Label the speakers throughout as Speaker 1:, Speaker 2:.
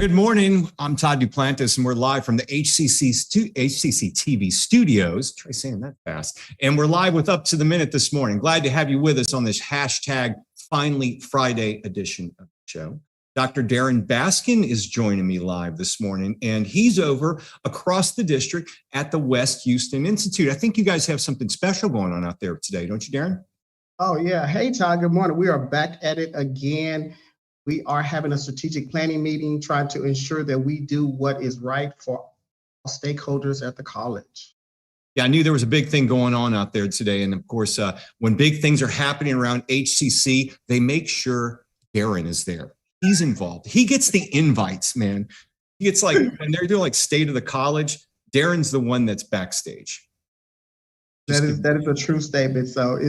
Speaker 1: Good morning. I'm Todd Duplantis, and we're live from the HCCTV studios. Try saying that fast. And we're live with Up to the Minute this morning. Glad to have you with us on this hashtag Finally Friday edition of the show. Dr. Darren Baskin is joining me live this morning, and he's over across the district at the West Houston Institute. I think you guys have something special going on out there today, don't you, Darren?
Speaker 2: Oh, yeah. Hey, Todd, good morning. We are back at it again. We are having a strategic planning meeting, trying to ensure that we do what is right for all stakeholders at the college.
Speaker 1: Yeah, I knew there was a big thing going on out there today. And of course, when big things are happening around HCC, they make sure Darren is there. He's involved. He gets the invites, man. He gets like, when they're doing like state of the college, Darren's the one that's backstage.
Speaker 2: That is a true statement. So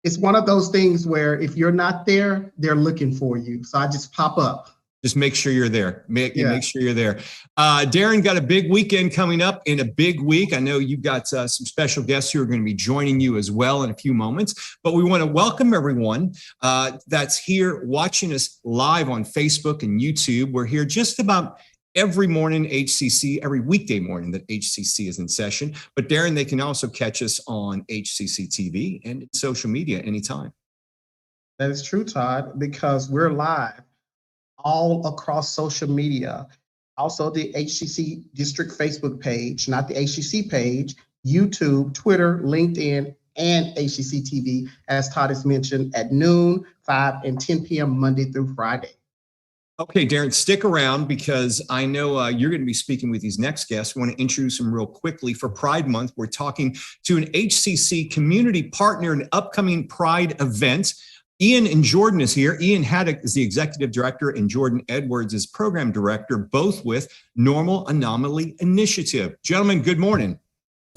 Speaker 2: it's one of those things where if you're not there, they're looking for you. So I just pop up.
Speaker 1: Just make sure you're there. Make sure you're there. Darren got a big weekend coming up in a big week. I know you've got some special guests who are going to be joining you as well in a few moments. But we want to welcome everyone that's here watching us live on Facebook and YouTube. We're here just about every morning, every weekday morning that HCC is in session. But Darren, they can also catch us on HCCTV and social media anytime.
Speaker 2: That is true, Todd, because we're live all across social media. Also the HCC district Facebook page, not the HCC page, YouTube, Twitter, LinkedIn, and HCCTV, as Todd has mentioned, at noon, 5, and 10 p.m. Monday through Friday.
Speaker 1: Okay, Darren, stick around because I know you're going to be speaking with these next guests. We want to introduce them real quickly. For Pride Month, we're talking to an HCC community partner in an upcoming Pride event. Ian and Jordan is here. Ian Haddock is the executive director and Jordan Edwards is program director, both with Normal Anomaly Initiative. Gentlemen, good morning.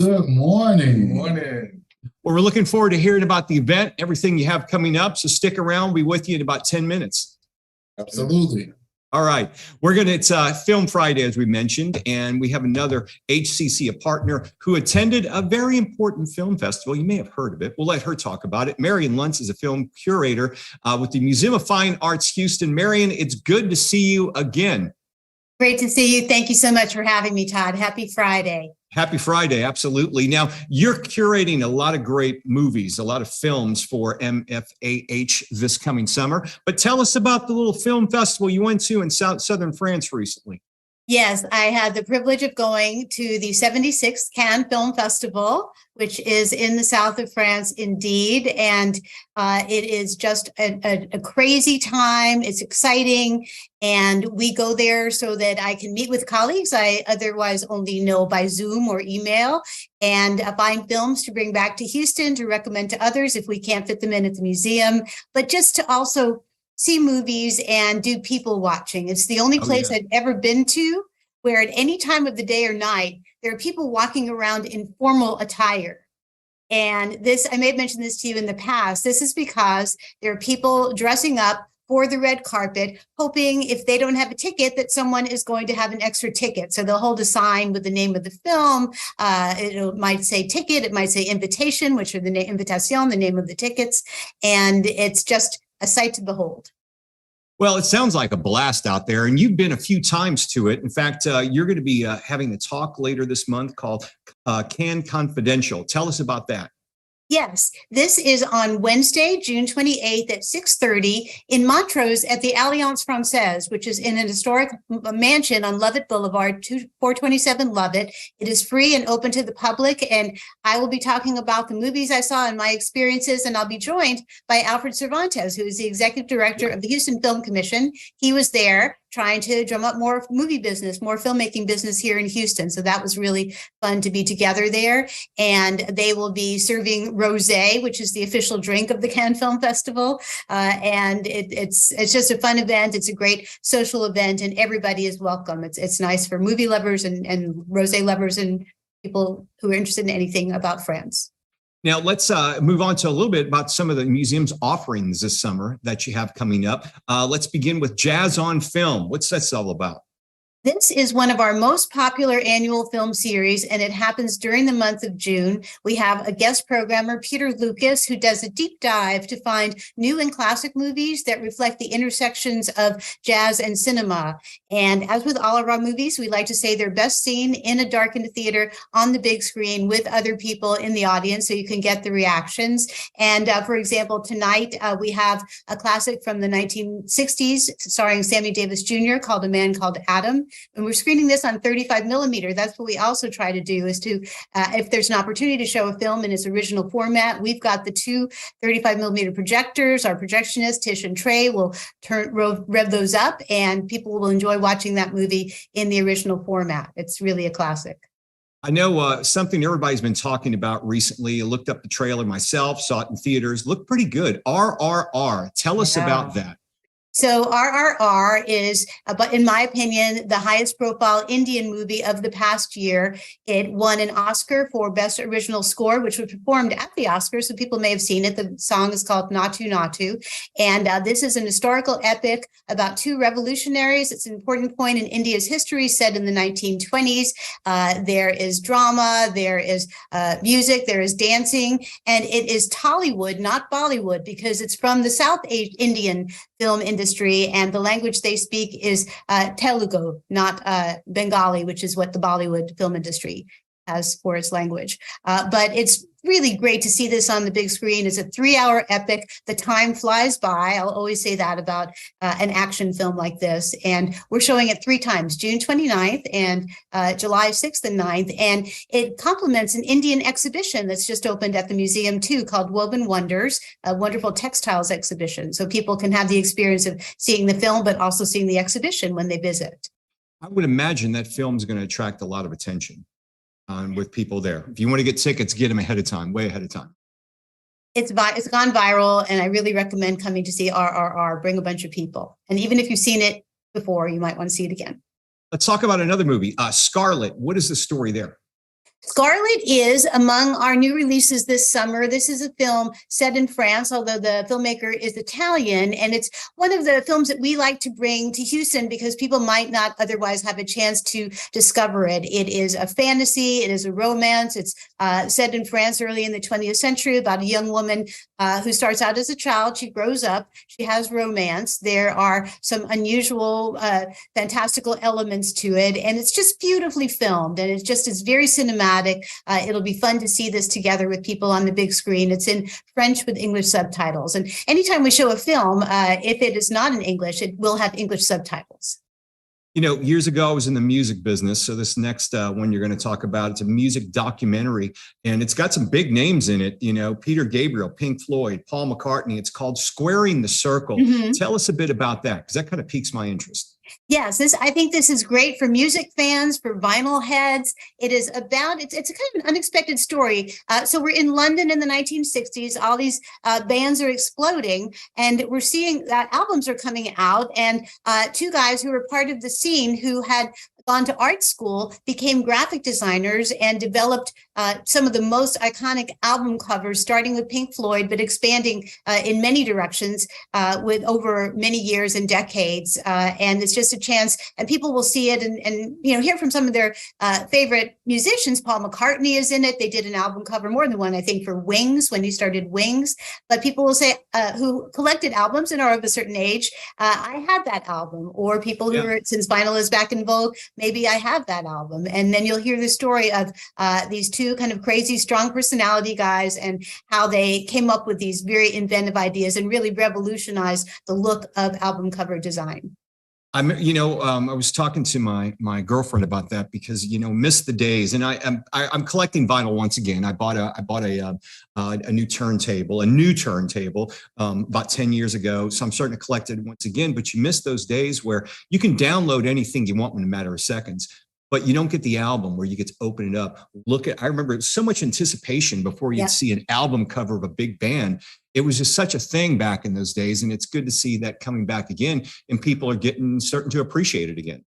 Speaker 3: Good morning.
Speaker 4: Good morning.
Speaker 1: Well, we're looking forward to hearing about the event, everything you have coming up. So stick around. We'll be with you in about 10 minutes.
Speaker 3: Absolutely.
Speaker 1: All right. It's Film Friday, as we mentioned, and we have another HCC, a partner who attended a very important film festival. You may have heard of it. We'll let her talk about it. Marian Luntz is a film curator with the Museum of Fine Arts, Houston. Marian, it's good to see you again.
Speaker 5: Great to see you. Thank you so much for having me, Todd. Happy Friday.
Speaker 1: Happy Friday, absolutely. Now, you're curating a lot of great movies, a lot of films for MFAH this coming summer. But tell us about the little film festival you went to in southern France recently.
Speaker 5: Yes, I had the privilege of going to the 76th Cannes Film Festival, which is in the south of France indeed. And it is just a crazy time. It's exciting. And we go there so that I can meet with colleagues I otherwise only know by Zoom or email and find films to bring back to Houston to recommend to others if we can't fit them in at the museum, but just to also see movies and do people watching. It's the only place I've ever been to where at any time of the day or night, there are people walking around in formal attire. And this, I may have mentioned this to you in the past, this is because there are people dressing up for the red carpet, hoping if they don't have a ticket that someone is going to have an extra ticket. So they'll hold a sign with the name of the film. It might say ticket, it might say invitation, which are the invitation, the name of the tickets. And it's just a sight to behold.
Speaker 1: Well, it sounds like a blast out there, and you've been a few times to it. In fact, you're going to be having a talk later this month called Cannes Confidential. Tell us about that.
Speaker 5: Yes, this is on Wednesday, June 28th at 6:30 in Montrose at the Alliance Francaise, which is in an historic mansion on Lovett Boulevard, 427 Lovett. It is free and open to the public, and I will be talking about the movies I saw and my experiences, and I'll be joined by Alfred Cervantes, who is the executive director of the Houston Film Commission. He was there trying to drum up more movie business, more filmmaking business here in Houston. So that was really fun to be together there. And they will be serving rosé, which is the official drink of the Cannes Film Festival. And it's just a fun event. It's a great social event, and everybody is welcome. It's nice for movie lovers and rosé lovers and people who are interested in anything about France.
Speaker 1: Now, let's move on to a little bit about some of the museum's offerings this summer that you have coming up. Let's begin with Jazz on Film. What's that all about?
Speaker 5: This is one of our most popular annual film series, and it happens during the month of June. We have a guest programmer, Peter Lucas, who does a deep dive to find new and classic movies that reflect the intersections of jazz and cinema. And as with all of our movies, we like to say they're best seen in a darkened theater on the big screen with other people in the audience so you can get the reactions. And for example, tonight we have a classic from the 1960s starring Sammy Davis Jr. called A Man Called Adam. And we're screening this on 35 millimeter. That's what we also try to do is to, if there's an opportunity to show a film in its original format, we've got the two 35 millimeter projectors. Our projectionists, Tish and Trey, will rev those up, and people will enjoy watching that movie in the original format. It's really a classic.
Speaker 1: I know something everybody's been talking about recently. I looked up the trailer myself, saw it in theaters, looked pretty good. RRR. Tell us about that.
Speaker 5: So RRR is, but in my opinion, the highest profile Indian movie of the past year. It won an Oscar for Best Original Score, which was performed at the Oscars, so people may have seen it. The song is called Natu Natu. And this is an historical epic about two revolutionaries. It's an important point in India's history set in the 1920s. There is drama, there is music, there is dancing, and it is Tollywood, not Bollywood, because it's from the South Indian film industry, and the language they speak is Telugu, not Bengali, which is what the Bollywood film industry has for its language. But it's really great to see this on the big screen. It's a 3-hour epic. The time flies by. I'll always say that about an action film like this. And we're showing it 3 times, June 29th and July 6th and 9th. And it complements an Indian exhibition that's just opened at the museum too, called Woven Wonders, a wonderful textiles exhibition. So people can have the experience of seeing the film, but also seeing the exhibition when they visit.
Speaker 1: I would imagine that film's going to attract a lot of attention with people there. If you want to get tickets, get them ahead of time, way ahead of time.
Speaker 5: It's gone viral, and I really recommend coming to see RRR. Bring a bunch of people. And even if you've seen it before, you might want to see it again.
Speaker 1: Let's talk about another movie, Scarlet. What is the story there?
Speaker 5: Scarlet is among our new releases this summer. This is a film set in France, although the filmmaker is Italian, and it's one of the films that we like to bring to Houston because people might not otherwise have a chance to discover it. It is a fantasy, it is a romance. It's set in France early in the 20th century about a young woman who starts out as a child. She grows up, she has romance. There are some unusual, fantastical elements to it, and it's just beautifully filmed, and it's very cinematic. It'll be fun to see this together with people on the big screen. It's in French with English subtitles. And anytime we show a film, if it is not in English, it will have English subtitles.
Speaker 1: You know, years ago, I was in the music business. So this next one you're going to talk about, it's a music documentary, and it's got some big names in it. You know, Peter Gabriel, Pink Floyd, Paul McCartney. It's called Squaring the Circle. Mm-hmm. Tell us a bit about that, because that kind of piques my interest.
Speaker 5: Yes, I think this is great for music fans, for vinyl heads. It is about, it's a kind of an unexpected story. So we're in London in the 1960s. All these bands are exploding, and we're seeing that albums are coming out. And 2 guys who were part of the scene who had gone to art school became graphic designers and developed some of the most iconic album covers, starting with Pink Floyd, but expanding in many directions with over many years and decades. And it's just a chance, and people will see it and hear from some of their favorite musicians. Paul McCartney is in it. They did an album cover, more than one, I think, for Wings when he started Wings. But people will say, who collected albums and are of a certain age, I had that album. Or people who are, since vinyl is back in vogue, maybe I have that album. And then you'll hear the story of these 2 kind of crazy, strong personality guys and how they came up with these very inventive ideas and really revolutionized the look of album cover design.
Speaker 1: I was talking to my girlfriend about that because, missed the days, and I'm collecting vinyl once again. I bought a new turntable about 10 years ago. So I'm starting to collect it once again, but you miss those days where you can download anything you want in a matter of seconds, but you don't get the album where you get to open it up. I remember so much anticipation before you'd see an album cover of a big band. It was just such a thing back in those days. And it's good to see that coming back again, and people are starting to appreciate it again.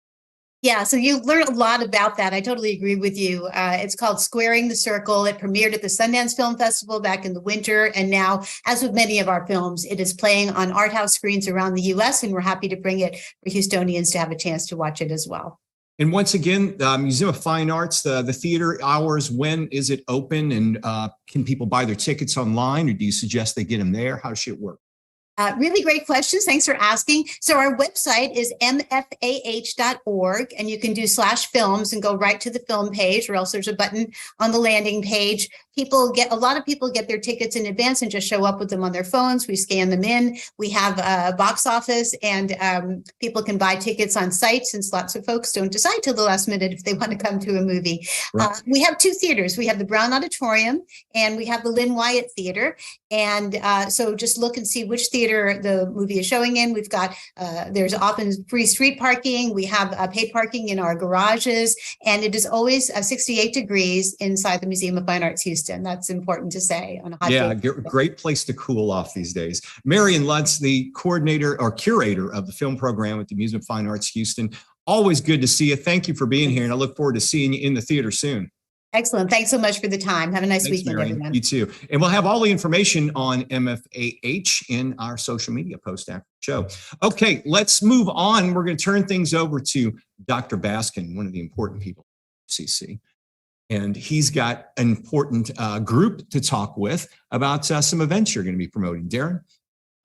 Speaker 5: Yeah, so you learn a lot about that. I totally agree with you. It's called Squaring the Circle. It premiered at the Sundance Film Festival back in the winter. And now, as with many of our films, it is playing on art house screens around the U.S. And we're happy to bring it for Houstonians to have a chance to watch it as well.
Speaker 1: And once again, the Museum of Fine Arts, the theater hours, when is it open? And can people buy their tickets online, or do you suggest they get them there? How does it work?
Speaker 5: Really great questions. Thanks for asking. So our website is mfah.org, and you can do /films and go right to the film page, or else there's a button on the landing page. A lot of people get their tickets in advance and just show up with them on their phones. We scan them in. We have a box office, and people can buy tickets on site, since lots of folks don't decide till the last minute if they want to come to a movie. Right. We have 2 theaters. We have the Brown Auditorium, and we have the Lynn Wyatt Theater. And so just look and see which theater the movie is showing in. We've got, there's often free street parking. We have paid parking in our garages, and it is always 68 degrees inside the Museum of Fine Arts Houston. That's important to say on a hot day.
Speaker 1: Great place to cool off these days. Marian Luntz, the coordinator or curator of the film program at the Museum of Fine Arts Houston. Always good to see you. Thank you for being here, and I look forward to seeing you in the theater soon.
Speaker 5: Excellent. Thanks so much for the time. Have a nice weekend,
Speaker 1: Marian.
Speaker 5: everyone.
Speaker 1: You too. And we'll have all the information on MFAH in our social media post after the show. Okay, let's move on. We're going to turn things over to Dr. Baskin, one of the important people at HCC. And he's got an important group to talk with about some events you're going to be promoting. Darren?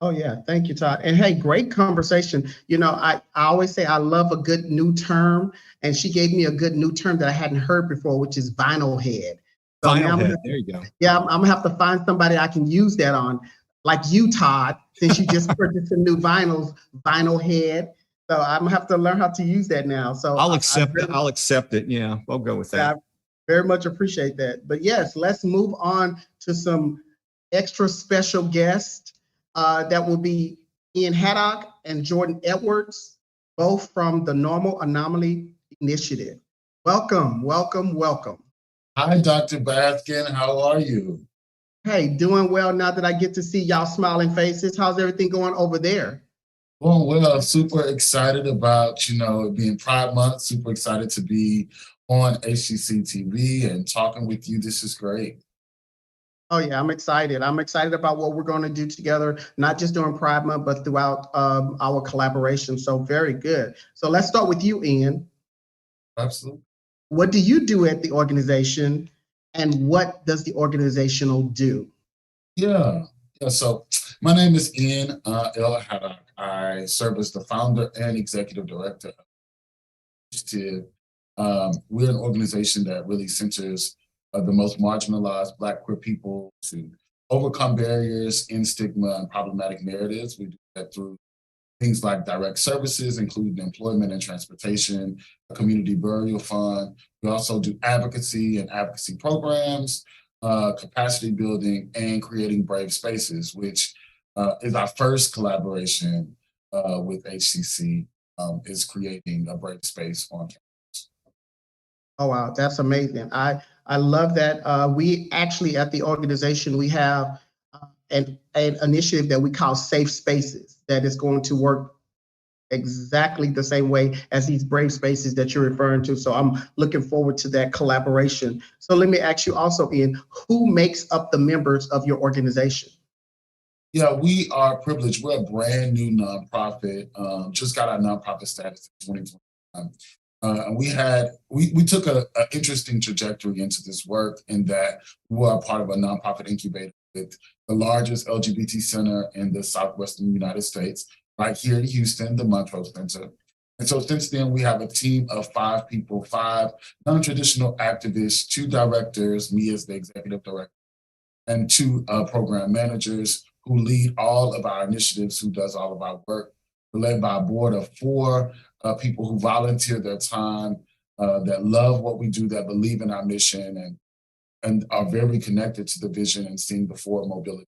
Speaker 2: Oh, yeah. Thank you, Todd. And hey, great conversation. You know, I always say I love a good new term, and she gave me a good new term that I hadn't heard before, which is vinyl head. So
Speaker 1: vinyl head. There you go.
Speaker 2: Yeah, I'm going to have to find somebody I can use that on, like you, Todd, since you just purchased some new vinyl head. So I'm going to have to learn how to use that now. So
Speaker 1: I'll accept it. I'll accept it. Yeah, I'll go with that.
Speaker 2: I very much appreciate that. But yes, let's move on to some extra special guests. That will be Haddock and Jordan Edwards, both from the Normal Anomaly Initiative. Welcome, welcome, welcome.
Speaker 3: Hi, Dr. Baskin. How are you?
Speaker 2: Hey, doing well now that I get to see y'all smiling faces. How's everything going over there?
Speaker 3: Well, we're super excited about, it being Pride Month. Super excited to be on HCCTV and talking with you. This is great.
Speaker 2: Oh, yeah, I'm excited. I'm excited about what we're going to do together, not just during Pride Month, but throughout our collaboration. So very good. So let's start with you, Ian.
Speaker 3: Absolutely.
Speaker 2: What do you do at the organization, and what does the organizational do?
Speaker 3: Yeah. So my name is Ian Haddock. I serve as the founder and executive director of Initiative. We're an organization that really centers the most marginalized Black queer people to overcome barriers in stigma and problematic narratives. We do that through things like direct services, including employment and transportation, a community burial fund. We also do advocacy and advocacy programs, capacity building, and creating brave spaces, which is our first collaboration with HCC, is creating a brave space on campus.
Speaker 2: Oh, wow, that's amazing. I love that. We actually, at the organization, we have an initiative that we call Safe Spaces that is going to work exactly the same way as these brave spaces that you're referring to. So I'm looking forward to that collaboration. So let me ask you also, Ian, who makes up the members of your organization?
Speaker 3: Yeah, we are privileged. We're a brand new nonprofit, just got our nonprofit status in 2021. And we took an interesting trajectory into this work in that we were a part of a nonprofit incubator with the largest LGBT center in the Southwestern United States, right here in Houston, the Montrose Center. And so since then, we have a team of 5 people, 5 non-traditional activists, 2 directors, me as the executive director, and 2 program managers who lead all of our initiatives, who does all of our work. We're led by a board of 4 people who volunteer their time, that love what we do, that believe in our mission, and are very connected to the vision and seeing the forward mobility.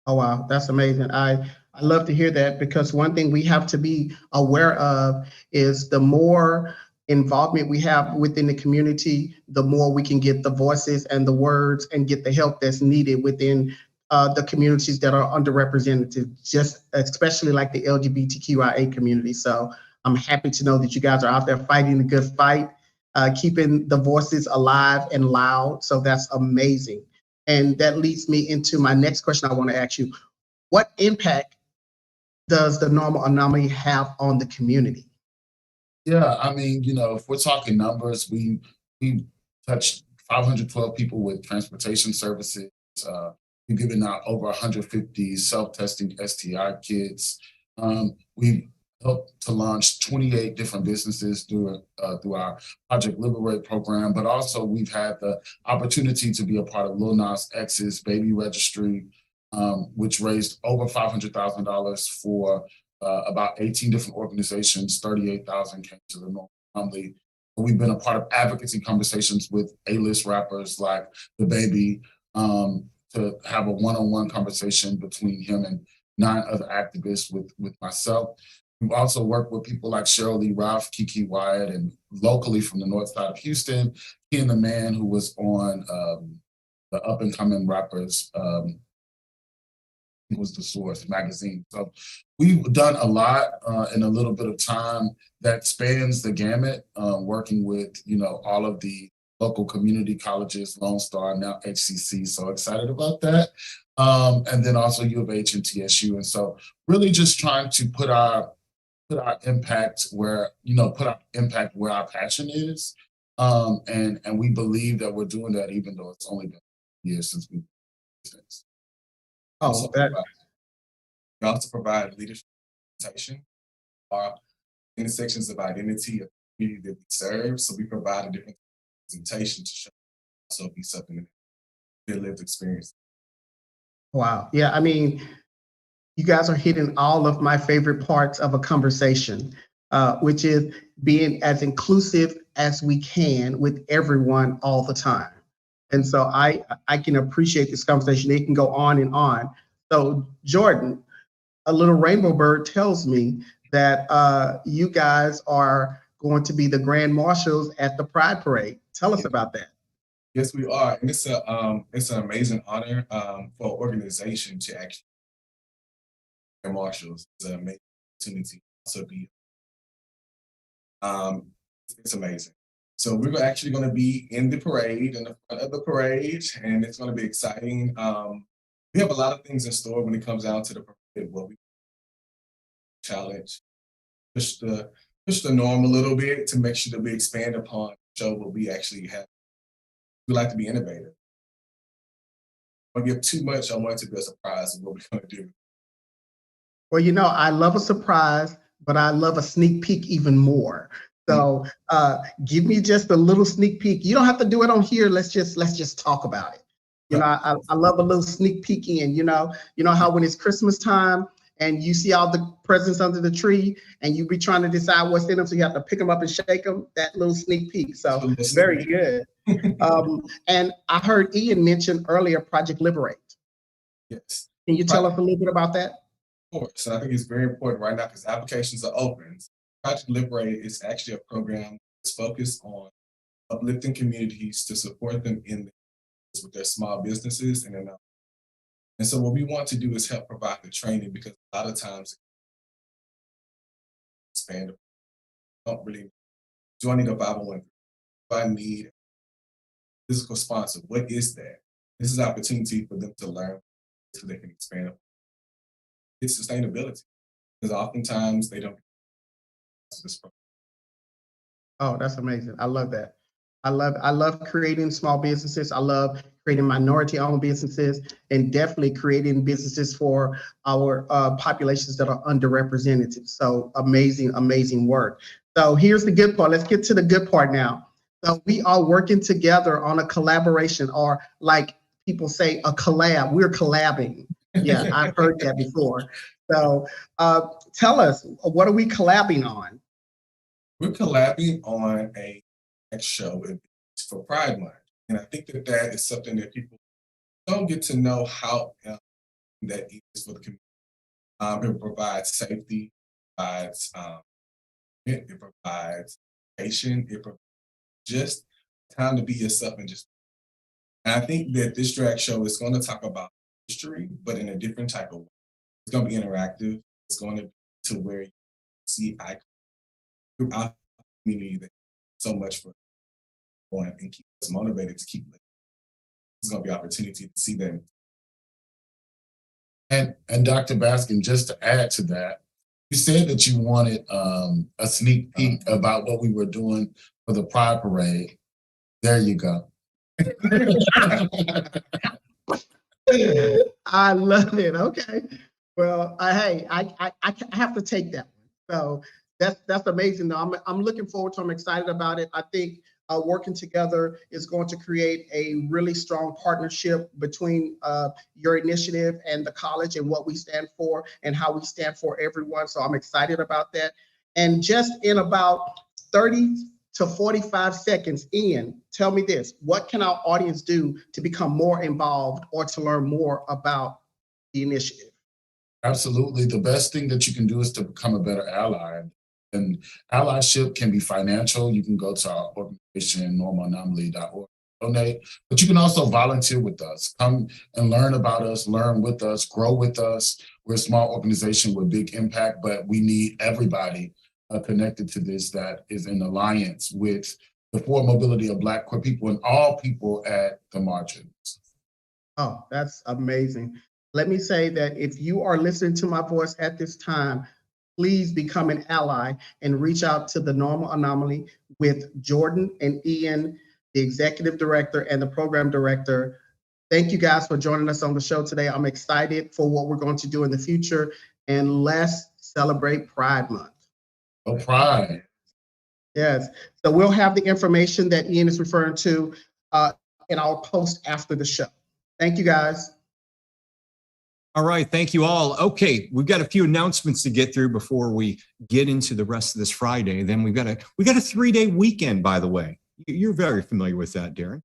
Speaker 2: Oh, wow, that's amazing. I love to hear that, because one thing we have to be aware of is the more involvement we have within the community, the more we can get the voices and the words and get the help that's needed within the communities that are underrepresented, just especially like the LGBTQIA community. So I'm happy to know that you guys are out there fighting the good fight, keeping the voices alive and loud. So that's amazing. And that leads me into my next question I want to ask you. What impact does the Normal Anomaly have on the community?
Speaker 3: Yeah, I mean, if we're talking numbers, we touched 512 people with transportation services. We've given out over 150 self-testing STI kits. We've helped to launch 28 different businesses through our Project Liberate program, but also we've had the opportunity to be a part of Lil Nas X's baby registry, which raised over $500,000 for about 18 different organizations. 38,000 came to the Normal Anomaly. We've been a part of advocacy conversations with A-list rappers like the Baby, to have a one-on-one conversation between him and 9 other activists with myself. We've also worked with people like Cheryl Lee Ralph, Kiki Wyatt, and locally from the north side of Houston, Ken the Man, who was on the up-and-coming rappers, was The Source magazine. So we've done a lot in a little bit of time that spans the gamut, working with, all of the local community colleges, Lone Star, now HCC. So excited about that. And then also U of H and TSU. And so really just trying to put our impact where, where our passion is. And we believe that we're doing that, even though it's only been years since we've been since.
Speaker 2: Oh,
Speaker 4: We also provide leadership representation, intersections of identity of the community that we serve. So we provide a different representation to show also be something that their lived experience.
Speaker 2: wow. Yeah, I mean, you guys are hitting all of my favorite parts of a conversation, which is being as inclusive as we can with everyone all the time. And so I can appreciate this conversation. It can go on and on. So Jordan, a little rainbow bird tells me that you guys are going to be the grand marshals at the Pride Parade. Tell us about that.
Speaker 4: Yes, we are, and it's an amazing honor for an organization to actually be marshals. It's an amazing opportunity to be. It's amazing. So we're actually going to be in the parade, in the front of the parade, and it's going to be exciting. We have a lot of things in store when it comes down to the parade. What we challenge, push the norm a little bit to make sure that we expand upon, show what we actually have. We like to be innovative. I don't give too much. I want it to be a surprise of what we're going to do.
Speaker 2: Well, I love a surprise, but I love a sneak peek even more. So give me just a little sneak peek. You don't have to do it on here. Let's just talk about it. I love a little sneak peeking, and you know how when it's Christmas time and you see all the presents under the tree and you be trying to decide what's in them, so you have to pick them up and shake them. That little sneak peek. So very good. And I heard Ian mention earlier Project Liberate.
Speaker 4: Yes.
Speaker 2: Can you tell us a little bit about that?
Speaker 4: Of course. So I think it's very important right now because applications are open. Project Liberate is actually a program that's focused on uplifting communities to support them with their small businesses and so what we want to do is help provide the training, because a lot of times expand. Don't really. Do I need a 501? Do I need a physical sponsor? What is that? This is an opportunity for them to learn so they can expand. It's sustainability, because oftentimes they don't.
Speaker 2: Oh, that's amazing. I love that. I love creating small businesses. I love creating minority-owned businesses, and definitely creating businesses for our populations that are underrepresented. So amazing, amazing work. So here's the good part. Let's get to the good part now. So we are working together on a collaboration, or like people say, a collab. We're collabing. Yeah, I've heard that before. So tell us, what are we collabing on?
Speaker 4: We're collabing on a next show for Pride Month. And I think that is something that people don't get to know how that is for the community. It provides safety, it provides education, it provides just time to be yourself and just. And I think that this drag show is going to talk about history, but in a different type of way. It's going to be interactive. It's going to be to where you see icons throughout the community that so much for going and keep us motivated to keep living. There's going to be opportunity to see them.
Speaker 3: And Dr. Baskin, just to add to that, You said that you wanted a sneak peek about what we were doing for the Pride Parade. There you go.
Speaker 2: I love it. Okay. Well, I have to take that one. So that's amazing. Though I'm looking forward to. I'm excited about it. I think working together is going to create a really strong partnership between your initiative and the college and what we stand for and how we stand for everyone. So I'm excited about that. And just in about 30 to 45 seconds, Ian, tell me this: what can our audience do to become more involved or to learn more about the initiative?
Speaker 3: Absolutely. The best thing that you can do is to become a better ally. And allyship can be financial. You can go to our organization, normalanomaly.org, donate, but you can also volunteer with us. Come and learn about us, learn with us, grow with us. We're a small organization with big impact, but we need everybody connected to this that is in alliance with the forward mobility of Black queer people and all people at the margins.
Speaker 2: Oh, that's amazing. Let me say that if you are listening to my voice at this time, please become an ally and reach out to the Normal Anomaly with Jordan and Ian, the executive director and the program director. Thank you guys for joining us on the show today. I'm excited for what we're going to do in the future, and let's celebrate Pride Month.
Speaker 3: Oh, Pride.
Speaker 2: Yes. So we'll have the information that Ian is referring to in our post after the show. Thank you, guys.
Speaker 1: All right. Thank you all. Okay. We've got a few announcements to get through before we get into the rest of this Friday. Then we got a 3-day weekend, by the way. You're very familiar with that, Darren.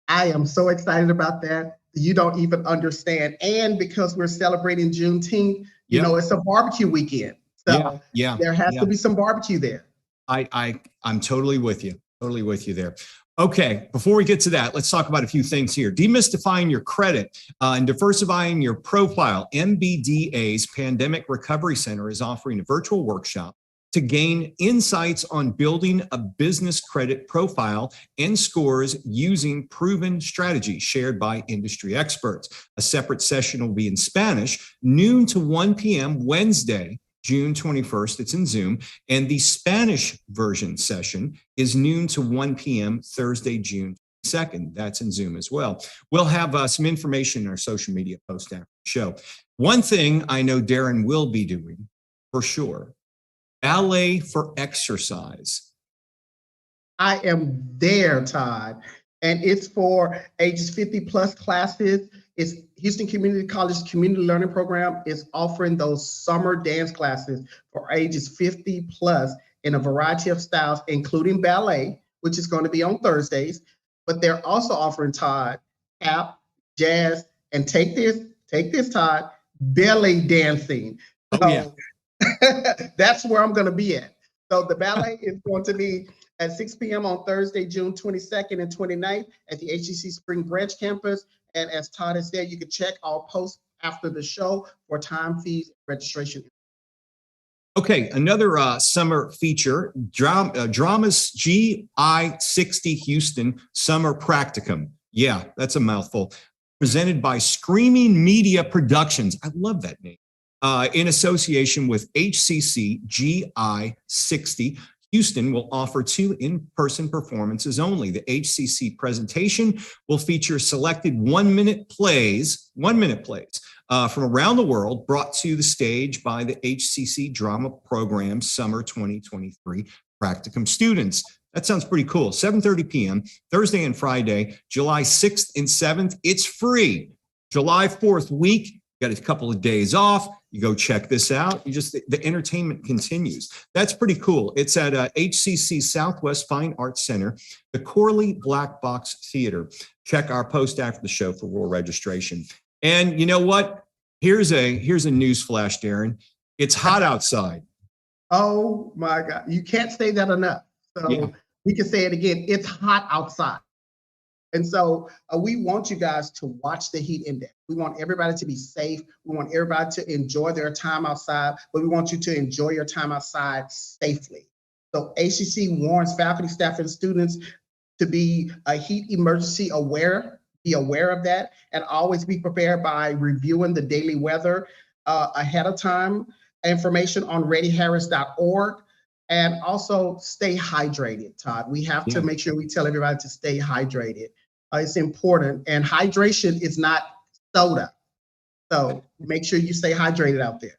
Speaker 2: I am so excited about that. You don't even understand. And because we're celebrating Juneteenth, you know, it's a barbecue weekend. So there has to be some barbecue there.
Speaker 1: I'm totally with you. Totally with you there. Okay, before we get to that, let's talk about a few things here. Demystifying your credit and diversifying your profile. MBDA's Pandemic Recovery Center is offering a virtual workshop to gain insights on building a business credit profile and scores using proven strategies shared by industry experts. A separate session will be in Spanish, noon to 1 p.m. Wednesday, June 21st. It's in Zoom. And the Spanish version session is noon to 1 p.m. Thursday, June 2nd. That's in Zoom as well. We'll have some information in our social media post after the show. One thing I know Darren will be doing for sure: ballet for exercise.
Speaker 2: I am there, Todd. And it's for ages 50 plus classes. It's Houston Community College Community Learning Program is offering those summer dance classes for ages 50 plus in a variety of styles, including ballet, which is going to be on Thursdays. But they're also offering, Todd, tap, jazz, and take this, Todd, belly dancing. So, that's where I'm going to be at. So the ballet is going to be at 6 p.m. on Thursday, June 22nd and 29th at the HCC Spring Branch campus. And as Todd has said, you can check our post after the show for time, fees, registration.
Speaker 1: Okay, another summer feature, Drama's GI60 Houston Summer Practicum. Yeah, that's a mouthful. Presented by Screaming Media Productions. I love that name. In association with HCC GI60, Houston will offer 2 in-person performances only. The HCC presentation will feature selected 1-minute plays from around the world brought to the stage by the HCC Drama Program Summer 2023 Practicum students. That sounds pretty cool. 7:30 p.m., Thursday and Friday, July 6th and 7th. It's free. July 4th week, got a couple of days off. You go check this out. The entertainment continues. That's pretty cool. It's at HCC Southwest Fine Arts Center, the Corley Black Box Theater. Check our post after the show for more registration. And you know what? Here's a news flash, Darren. It's hot outside.
Speaker 2: Oh my God. You can't say that enough. So we can say it again. It's hot outside. And so we want you guys to watch the heat index. We want everybody to be safe. We want everybody to enjoy their time outside, but we want you to enjoy your time outside safely. So HCC warns faculty, staff, and students to be heat emergency aware, be aware of that, and always be prepared by reviewing the daily weather ahead of time. information on readyharris.org. And also stay hydrated, Todd. We have to make sure we tell everybody to stay hydrated. It's important. And hydration is not soda. So make sure you stay hydrated out there.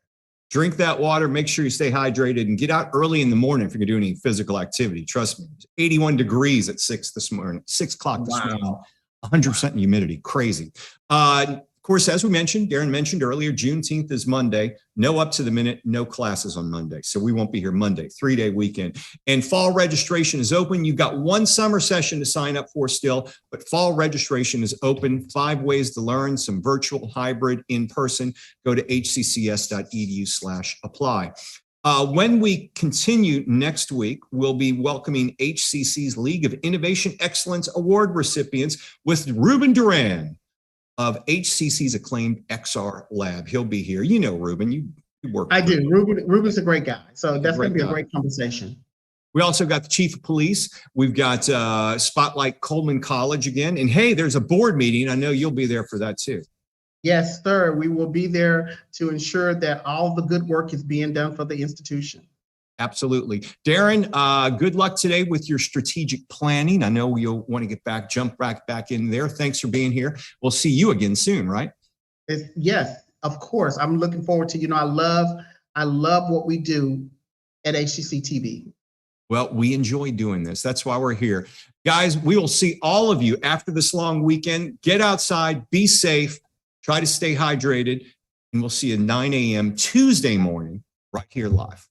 Speaker 1: Drink that water. Make sure you stay hydrated and get out early in the morning if you're doing any physical activity. Trust me, it's 81 degrees at 6 this morning, 6 o'clock this morning, 100% humidity. Crazy. Of course, as we mentioned, Darren mentioned earlier, Juneteenth is Monday. No up to the minute, no classes on Monday. So we won't be here Monday, 3-day weekend. And fall registration is open. You've got one summer session to sign up for still, but fall registration is open. 5 ways to learn, some virtual, hybrid, in person. Go to hccs.edu/apply. When we continue next week, we'll be welcoming HCC's League of Innovation Excellence Award recipients with Ruben Duran of HCC's acclaimed XR Lab. He'll be here. You know Ruben, you work.
Speaker 2: I do. Ruben's a great guy. So that's going to be a great conversation.
Speaker 1: We also got the chief of police. We've got Spotlight Coleman College again. And hey, there's a board meeting. I know you'll be there for that too.
Speaker 2: Yes, sir. We will be there to ensure that all the good work is being done for the institution.
Speaker 1: Absolutely. Darren, good luck today with your strategic planning. I know you'll want to get back, jump back in there. Thanks for being here. We'll see you again soon, right?
Speaker 2: Yes, of course. I'm looking forward to, I love what we do at HCCTV.
Speaker 1: Well, we enjoy doing this. That's why we're here. Guys, we will see all of you after this long weekend. Get outside, be safe, try to stay hydrated, and we'll see you at 9 a.m. Tuesday morning right here live.